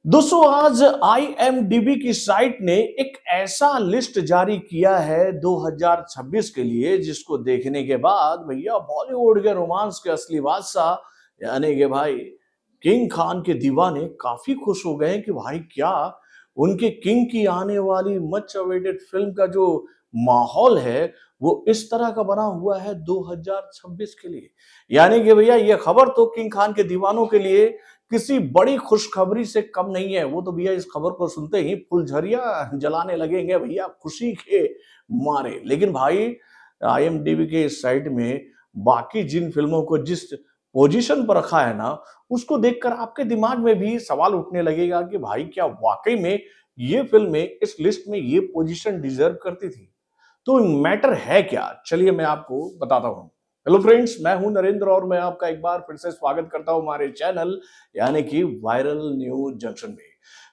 दोस्तों आज IMDb की साइट ने एक ऐसा लिस्ट जारी किया है 2026 के लिए जिसको देखने के बाद भैया बॉलीवुड के रोमांस के असली बादशाह यानी कि भाई किंग खान के दीवाने काफी खुश हो गए हैं कि भाई क्या उनके किंग की आने वाली मच अवेटेड फिल्म का जो माहौल है वो इस तरह का बना हुआ है 2026 के लिए। यानी कि भैया ये खबर तो किंग खान के दीवानों के लिए किसी बड़ी खुशखबरी से कम नहीं है। वो तो भैया इस खबर को सुनते ही फुलझड़ियाँ जलाने लगेंगे भैया खुशी के मारे। लेकिन भाई IMDb के इस साइट में बाकी जिन फ़िल्मों को जिस पोज़ीशन पर रखा है ना, उसको देखकर आपके दिमाग में भी सवाल उठने लगेगा कि भाई क्या वाक़ई में ये फ़िल्में इस लिस्ट में ये पोज़ीशन डिज़र्व करती थी? तो मैटर है क्या? चलिए मैं आपको बताता हूँ। हेलो फ्रेंड्स, मैं हूँ नरेंद्र और मैं आपका एक बार फिर से स्वागत करता हूँ हमारे चैनल यानी कि वायरल न्यूज़ जंक्शन में।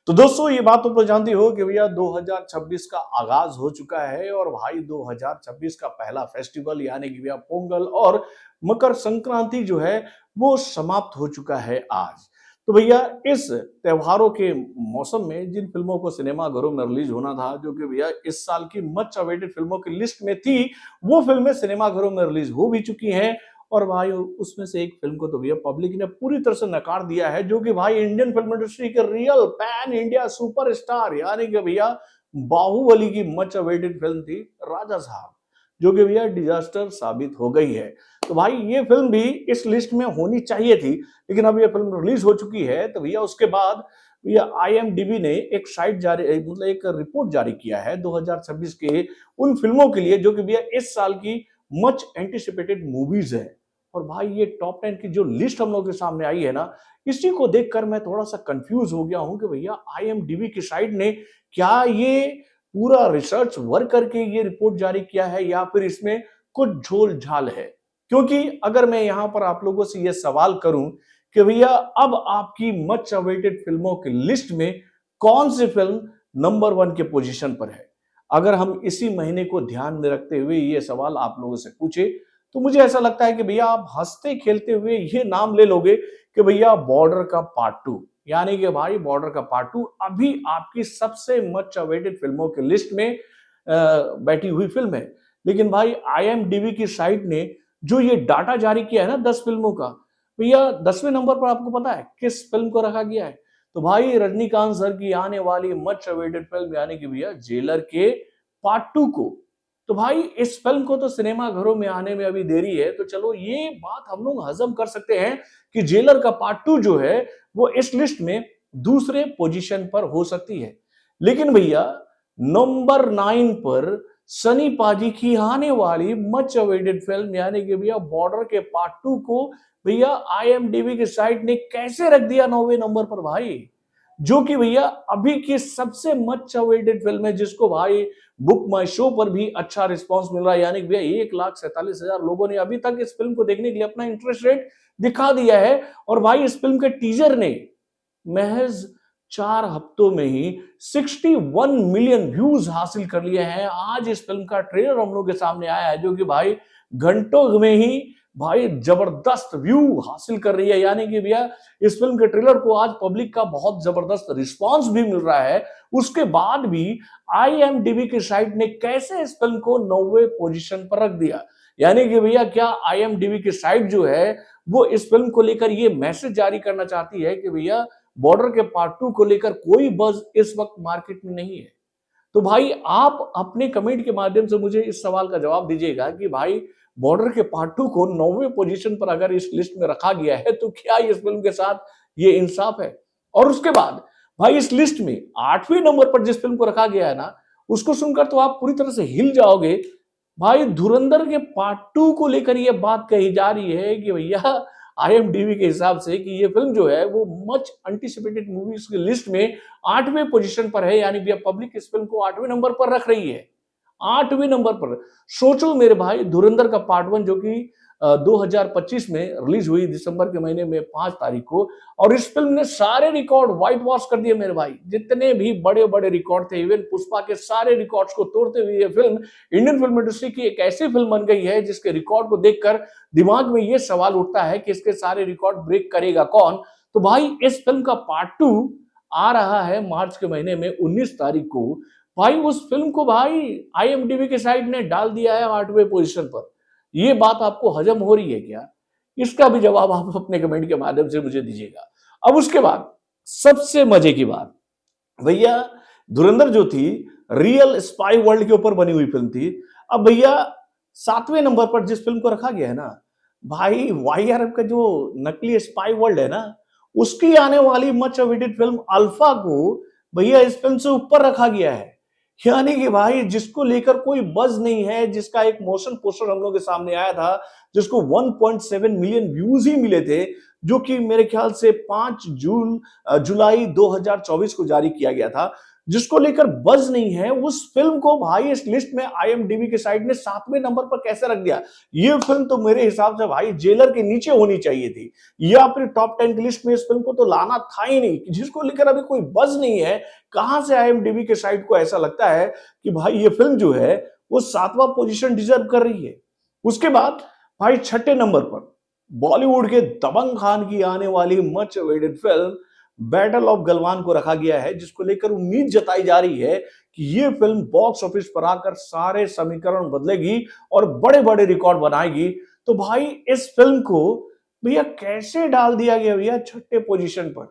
तो दोस्तों ये बात तो जानते हो कि भैया 2026 का आगाज़ हो चुका है और भाई 2026 का पहला फेस्टिवल यानी कि भैया पोंगल और मकर संक्रांति जो है वो समाप्त हो चुका है आज। तो भैया इस त्योहारों के मौसम में जिन फ़िल्मों को सिनेमाघरों में रिलीज़ होना था, जो कि भैया इस साल की मच अवेटेड फ़िल्मों की लिस्ट में थी, वो फ़िल्में सिनेमाघरों में रिलीज़ हो भी चुकी हैं और भाई उसमें से एक फ़िल्म को तो भैया पब्लिक ने पूरी तरह से नकार दिया है, जो कि भाई इंडियन फ़िल्म इंडस्ट्री के रियल पैन इंडिया सुपरस्टार यानी कि भैया बाहुबली की मच अवेटेड फ़िल्म थी राजा साहब, जो कि भैया डिज़ास्टर साबित हो गई है। तो भाई ये फ़िल्म भी इस लिस्ट में होनी चाहिए थी, लेकिन अब ये फिल्म रिलीज हो चुकी है तो भैया उसके बाद भैया IMDb ने एक साइट जारी मतलब एक रिपोर्ट जारी किया है 2026 के उन फिल्मों के लिए जो कि भैया इस साल की मच एंटिसिपेटेड मूवीज है। और भाई ये टॉप 10 की जो लिस्ट हम लोग के सामने आई है ना, इसी को देखकर मैं थोड़ा सा कंफ्यूज हो गया हूं कि भैया IMDb की साइट ने क्या ये पूरा रिसर्च वर्क करके ये रिपोर्ट जारी किया है या फिर इसमें कुछ झोल झाल है। क्योंकि अगर मैं यहां पर आप लोगों से ये सवाल करूं कि भैया अब आपकी मच अवेटेड फिल्मों की लिस्ट में कौन सी फिल्म नंबर 1 के पोजीशन पर है, अगर हम इसी महीने को ध्यान में रखते हुए ये सवाल आप लोगों से पूछे तो मुझे ऐसा लगता है कि भैया आप हंसते खेलते हुए ये नाम ले लोगे कि भैया बॉर्डर का पार्ट 2 यानी कि भाई बॉर्डर का पार्ट 2 अभी आपकी सबसे मच अवेटेड फिल्मों की लिस्ट में बैठी हुई फिल्म है। लेकिन भाई IMDb की साइट ने जो ये डाटा जारी किया है ना 10 फिल्मों का, भैया 10वें नंबर पर आपको पता है किस फिल्म को रखा गया है? तो भाई रजनीकांत सर की आने वाली मच अवेटेड फिल्म यानी कि भैया जेलर के पार्ट 2 को। तो भाई इस फिल्म को तो सिनेमा घरों में आने में अभी देरी है, तो चलो ये बात हम लोग हजम कर सकते हैं कि जेलर का पार्ट 2 जो है वो इस लिस्ट में दूसरे पोजीशन पर हो सकती है। लेकिन भैया नंबर 9 पर सनी पाजी की आने वाली मच अवेटेड फिल्म यानी कि भैया बॉर्डर के पार्ट 2 को भैया IMDb की साइट ने कैसे रख दिया 9वें नंबर पर भाई, जो कि भैया अभी की सबसे मच अवेटेड फिल्म है जिसको भाई बुक माई शो पर भी अच्छा रिस्पांस मिल रहा है। यानी कि भैया 1,47,000 लोगों ने अभी तक इस फिल्म को देखने के लिए अपना इंटरेस्ट रेट दिखा दिया है और भाई इस फिल्म के टीजर ने महज 4 हफ्तों में ही 61 मिलियन व्यूज हासिल कर लिए हैं। आज इस फिल्म का ट्रेलर हम लोग के सामने आया है जो कि भाई घंटों में ही भाई जबरदस्त व्यू हासिल कर रही है। यानी कि भैया इस फिल्म के ट्रेलर को आज पब्लिक का बहुत जबरदस्त रिस्पांस भी मिल रहा है। उसके बाद भी IMDb की साइट ने कैसे इस फिल्म को 9वें पोजीशन पर रख दिया। यानी कि भैया क्या IMDb की साइट जो है वो इस फिल्म को लेकर ये मैसेज जारी करना चाहती है कि भैया बॉर्डर के पार्ट 2 को लेकर कोई बज़ इस वक्त मार्केट में नहीं है। तो भाई आप अपने कमेंट के माध्यम से मुझे इस सवाल का जवाब दीजिएगा कि भाई बॉर्डर के पार्ट 2 को 9वें पोजीशन पर अगर इस लिस्ट में रखा गया है तो क्या इस फिल्म के साथ ये इंसाफ है? और उसके बाद भाई इस लिस्ट में 8वें नंबर पर जिस फिल्म को रखा गया है ना, उसको सुनकर तो आप पूरी तरह से हिल जाओगे। भाई धुरंधर के पार्ट 2 को लेकर ये बात कही जा रही है कि भैया IMDb के हिसाब से कि ये फिल्म जो है वो मच एंटिसिपेटेड मूवीज की लिस्ट में 8वें पोजीशन पर है। यानी भैया पब्लिक इस फिल्म को 8वें नंबर पर रख रही है। 8वें नंबर पर सोचो मेरे भाई, धुरंधर का पार्ट 1 जो कि 2025 में रिलीज हुई दिसंबर के महीने में 5 तारीख को, और इस फिल्म ने सारे रिकॉर्ड व्हाइट वॉश कर दिए मेरे भाई। जितने भी बड़े बड़े रिकॉर्ड थे, इवन पुष्पा के सारे रिकॉर्ड्स को तोड़ते हुए ये फिल्म इंडियन फिल्म इंडस्ट्री की एक ऐसी फिल्म बन गई है जिसके रिकॉर्ड को देखकर दिमाग में ये सवाल उठता है कि इसके सारे रिकॉर्ड ब्रेक करेगा कौन। तो भाई इस फिल्म का पार्ट 2 आ रहा है मार्च के महीने में 19 तारीख को, भाई उस फिल्म को भाई आईएमडीबी के साइट ने डाल दिया है 8वें पोजीशन पर। ये बात आपको हजम हो रही है क्या? इसका भी जवाब आप अपने कमेंट के माध्यम से मुझे दीजिएगा। अब उसके बाद सबसे मजे की बात, भैया धुरंधर जो थी रियल स्पाई वर्ल्ड के ऊपर बनी हुई फिल्म थी। अब भैया 7वें नंबर पर जिस फिल्म को रखा गया है ना, भाई वाईआरएफ का जो नकली स्पाई वर्ल्ड है ना, उसकी आने वाली मच अवेटेड फिल्म अल्फा को भैया इस फिल्म से ऊपर रखा गया है। यानी कि भाई जिसको लेकर कोई बज नहीं है, जिसका एक मोशन पोस्टर हम लोग के सामने आया था, जिसको 1.7 मिलियन व्यूज ही मिले थे, जो कि मेरे ख्याल से 5 जुलाई 2024 को जारी किया गया था, जिसको लेकर बज नहीं है, उस फिल्म को भाई इस लिस्ट में आईएमडीबी के साइट ने 7वें नंबर पर कैसे रख दिया? ये फिल्म तो मेरे हिसाब से भाई जेलर के नीचे होनी चाहिए थी, या फिर टॉप 10 की लिस्ट में इस फिल्म को तो लाना था ही नहीं, जिसको लेकर अभी कोई बज नहीं है। कहां से आईएमडीबी के साइट को ऐसा लगता है कि भाई ये फिल्म जो है वो 7वां पोजीशन डिजर्व कर रही है? उसके बाद भाई 6ठे नंबर पर बॉलीवुड के दबंग खान की आने वाली much awaited film battle of Galwan को रखा गया है, जिसको लेकर उम्मीद जताई जा रही है कि ये फिल्म बॉक्स ऑफिस पर आकर सारे समीकरण बदलेगी और बड़े बड़े रिकॉर्ड बनाएगी। तो भाई इस फिल्म को भैया कैसे डाल दिया गया भैया 6ठे पोजीशन पर?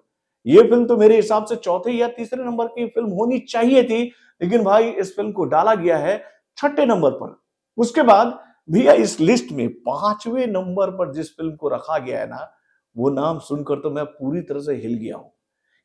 ये फिल्म तो मेरे हिसाब से चौथे या तीसरे नंबर की फिल्म होनी चाहिए थी, लेकिन भाई इस फिल्म को डाला गया है 6ठे नंबर पर। उसके बाद भैया इस लिस्ट में 5वें नंबर पर जिस फिल्म को रखा गया है ना, वो नाम सुनकर तो मैं पूरी तरह से हिल गया हूं,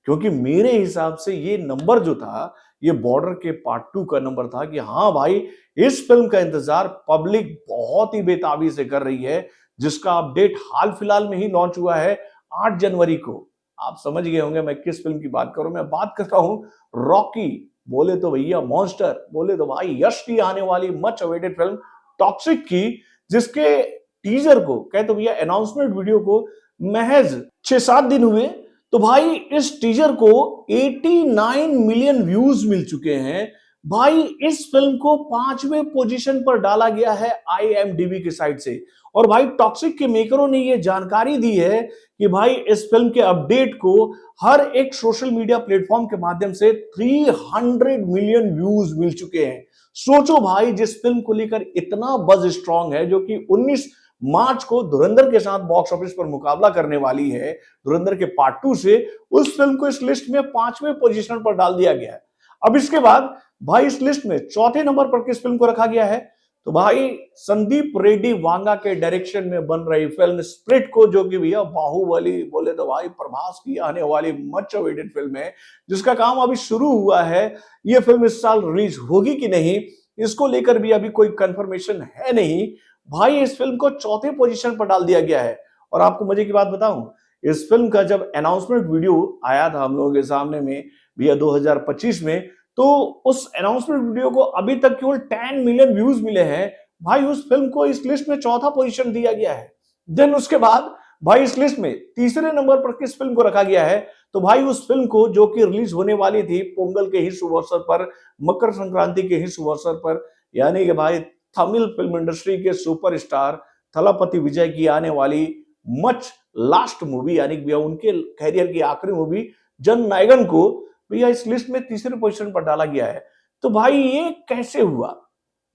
क्योंकि मेरे हिसाब से ये नंबर जो था, ये बॉर्डर के पार्ट 2 का नंबर था कि हाँ भाई इस फिल्म का इंतजार पब्लिक बहुत ही बेताबी से कर रही है, जिसका अपडेट हाल फिलहाल में ही लॉन्च हुआ है 8 जनवरी को। आप समझ गए होंगे मैं किस फिल्म की बात करूं। मैं बात कर रहा हूं रॉकी, बोले तो भैया मॉन्स्टर, बोले तो भाई यश की आने वाली मच अवेटेड फिल्म टॉक्सिक की, जिसके टीजर को कहे तो भैया अनाउंसमेंट वीडियो को महज 6-7 दिन हुए, तो भाई इस टीजर को 89 मिलियन व्यूज मिल चुके हैं। भाई इस फिल्म को 5वें पोजीशन पर डाला गया है आईएमडीबी के साइड से, और भाई टॉक्सिक के मेकरों ने यह जानकारी दी है कि भाई इस फिल्म के अपडेट को हर एक सोशल मीडिया प्लेटफॉर्म के माध्यम से 300 मिलियन व्यूज मिल चुके हैं। सोचो भाई, जिस फिल्म को लेकर इतना बज स्ट्रांग है, जो कि 19 मार्च को धुरंधर के साथ बॉक्स ऑफिस पर मुकाबला करने वाली है, धुरंधर के पार्ट 2 से, उस फिल्म को इस लिस्ट में 5वें पोजीशन पर डाल दिया गया है। अब इसके बाद भाई इस लिस्ट में चौथे नंबर पर किस फिल्म को रखा गया है? तो भाई संदीप रेड्डी वांगा के डायरेक्शन में बन रही फिल्म स्प्लिट को, जो कि भैया बाहुबली, बोले तो भाई प्रभास की आने वाली मच अवेटेड फिल्म है, जिसका काम अभी शुरू हुआ है। यह फिल्म इस साल रिलीज होगी कि नहीं, इसको लेकर भी अभी कोई कंफर्मेशन है नहीं। भाई इस फिल्म को चौथे पोजीशन पर डाल दिया गया है। और आपको मजे की बात बताऊं, इस फिल्म का जब अनाउंसमेंट वीडियो आया था हम लोगों के सामने में भैया 2025 में, तो उस अनाउंसमेंट वीडियो को अभी तक केवल 10 मिलियन व्यूज मिले हैं। भाई उस फिल्म को इस लिस्ट में चौथा पोजीशन दिया गया है। देन उसके बाद भाई इस लिस्ट में तीसरे नंबर पर किस फिल्म को रखा गया है? तो भाई उस फिल्म को, जो कि रिलीज होने वाली थी पोंगल के ही शुभ अवसर पर, मकर संक्रांति के ही शुभ अवसर पर, यानी कि भाई तमिल फिल्म इंडस्ट्री के सुपरस्टार थलापति विजय की आने वाली मच लास्ट मूवी, यानी कि भैया उनके कैरियर की आखिरी मूवी जननायकन को भैया इस लिस्ट में तीसरे पोजीशन पर डाला गया है। तो भाई ये कैसे हुआ?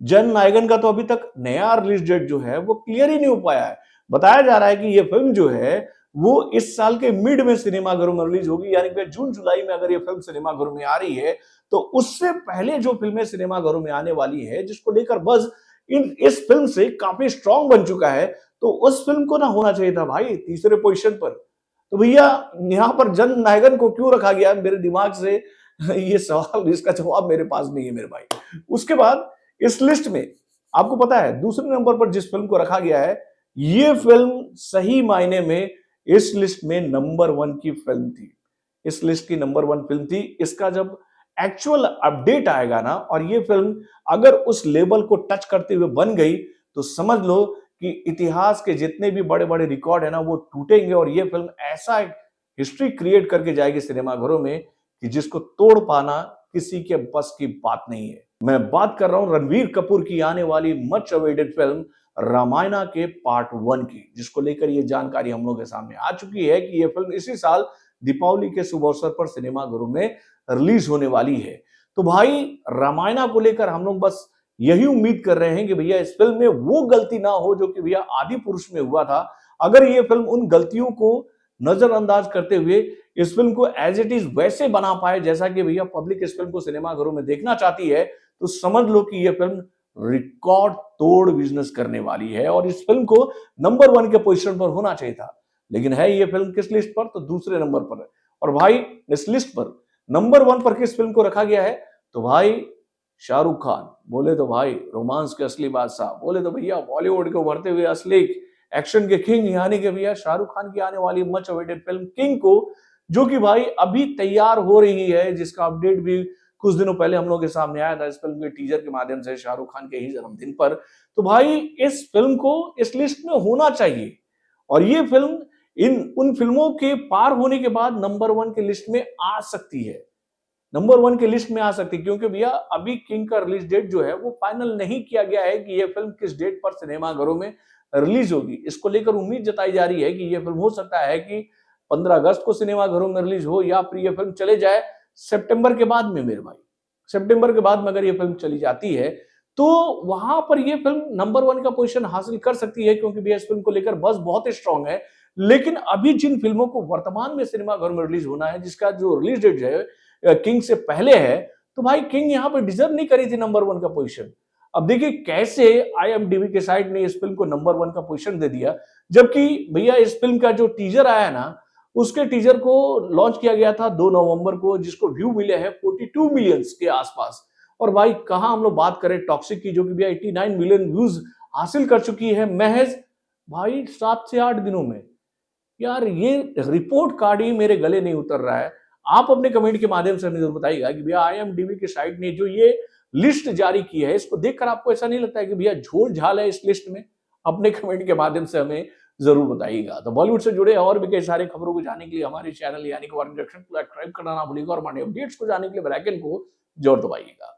जननायकन का तो अभी तक नया रिलीज डेट जो है वो क्लियर ही नहीं हो पाया है। बताया जा रहा है कि ये फिल्म जो है वो इस साल के मिड में सिनेमाघरों में रिलीज होगी, यानी कि जून जुलाई में अगर ये फिल्म सिनेमाघरों में आ रही है, तो उससे पहले जो फिल्में सिनेमाघरों में आने वाली है, जिसको लेकर बज इस फिल्म से काफी स्ट्रांग बन चुका है, तो उस फिल्म को ना होना चाहिए था भाई तीसरे पोजीशन पर। तो भैया यहां पर जननायकन को क्यों रखा गया, मेरे दिमाग से ये सवाल, इसका जवाब मेरे पास नहीं है मेरे भाई। उसके बाद इस लिस्ट में आपको पता है दूसरे नंबर पर जिस फिल्म को रखा गया है, ये फिल्म सही मायने में इस लिस्ट में नंबर 1 की फिल्म थी। इस लिस्ट की नंबर 1 फिल्म थी। इसका जब एक्चुअल अपडेट आएगा ना, और ये फिल्म अगर उस लेवल को टच करते हुए बन गई, तो समझ लो कि इतिहास के जितने भी बड़े बड़े रिकॉर्ड है ना, वो टूटेंगे, और ये फिल्म ऐसा एक हिस्ट्री क्रिएट करके जाएगी सिनेमाघरों में कि जिसको तोड़ पाना किसी के बस की बात नहीं है। मैं बात कर रहा हूं रणवीर कपूर की आने वाली मच अवेटेड फिल्म रामायणा के पार्ट 1 की, जिसको लेकर ये जानकारी हम लोग के सामने आ चुकी है कि ये फिल्म इसी साल दीपावली के शुभ अवसर पर सिनेमाघरों में रिलीज होने वाली है। तो भाई रामायणा को लेकर हम लोग बस यही उम्मीद कर रहे हैं कि भैया इस फिल्म में वो गलती ना हो जो कि भैया आदि पुरुष में हुआ था। अगर ये फिल्म उन गलतियों को नजरअंदाज करते हुए इस फिल्म को एज इट इज वैसे बना पाए जैसा कि भैया पब्लिक इस फिल्म को सिनेमाघरों में देखना चाहती है, तो समझ लो कि यह फिल्म रिकॉर्ड तोड़ बिजनेस करने वाली है और इस फिल्म को नंबर 1 के पोजीशन पर होना चाहिए था। लेकिन है ये फिल्म किस लिस्ट पर? तो दूसरे नंबर पर है। और भाई इस लिस्ट पर नंबर 1 पर किस फिल्म को रखा गया है? तो भाई शाहरुख खान, बोले तो भाई रोमांस के असली बादशाह, बोले तो भैया बॉलीवुड के उभरते हुए असली एक्शन के किंग यानी कि भैया शाहरुख खान की आने वाली मच अवेटेड फिल्म किंग को, जो कि भाई अभी तैयार हो रही है, जिसका अपडेट भी कुछ दिनों पहले हम लोग के सामने आया था इस फिल्म के टीजर के माध्यम से शाहरुख खान के ही जन्मदिन पर। तो भाई इस फिल्म को इस लिस्ट में होना चाहिए और ये फिल्म इन उन फिल्मों के पार होने के बाद नंबर 1 की लिस्ट में आ सकती है, नंबर 1 की लिस्ट में आ सकती है, क्योंकि भैया अभी किंग का रिलीज डेट जो है वो फाइनल नहीं किया गया है कि ये फिल्म किस डेट पर सिनेमाघरों में रिलीज होगी। इसको लेकर उम्मीद जताई जा रही है कि ये फिल्म हो सकता है कि 15 अगस्त को सिनेमाघरों में रिलीज हो या फिर ये फिल्म चले जाए सितंबर के बाद में। मेरे भाई सितंबर के बाद में अगर ये फिल्म चली जाती है तो वहां पर ये फिल्म नंबर 1 का पोजीशन हासिल कर सकती है, क्योंकि भैया इस फिल्म को लेकर बस बहुत ही स्ट्रांग है। लेकिन अभी जिन फिल्मों को वर्तमान में सिनेमाघर में रिलीज होना है, जिसका जो रिलीज डेट है किंग से पहले है, तो भाई किंग यहाँ पर डिजर्व नहीं करी थी नंबर 1 का पोजीशन। अब देखिए कैसे IMDb के साइट ने इस फिल्म को नंबर 1 का पोजीशन दे दिया, जबकि भैया इस फिल्म का जो टीजर आया ना, उसके टीजर को लॉन्च किया गया था 2 नवंबर को, जिसको व्यू मिले हैं 42 मिलियंस के आसपास। और भाई कहां हम लोग बात करें टॉक्सिक की, जो कि भैया 89 मिलियन व्यूज हासिल कर चुकी है महज भाई 7 से 8 दिनों में। यार ये रिपोर्ट कार्ड ही मेरे गले नहीं उतर रहा है। आप अपने कमेंट के माध्यम से हमें जरूर बताइएगा कि भैया IMDb की साइट ने जो ये लिस्ट जारी की है, इसको देखकर आपको ऐसा नहीं लगता है कि भैया झोल झाल है इस लिस्ट में? अपने कमेंट के माध्यम से हमें जरूर बताइएगा। तो बॉलीवुड से जुड़े और भी कई सारे खबरों को जानने के लिए हमारे चैनल यानी कि वार्निंग को सब्सक्राइब करना ना भूलिएगा और हमारे अपडेट्स को जानने के लिए बेल आइकन को जरूर दबाइएगा।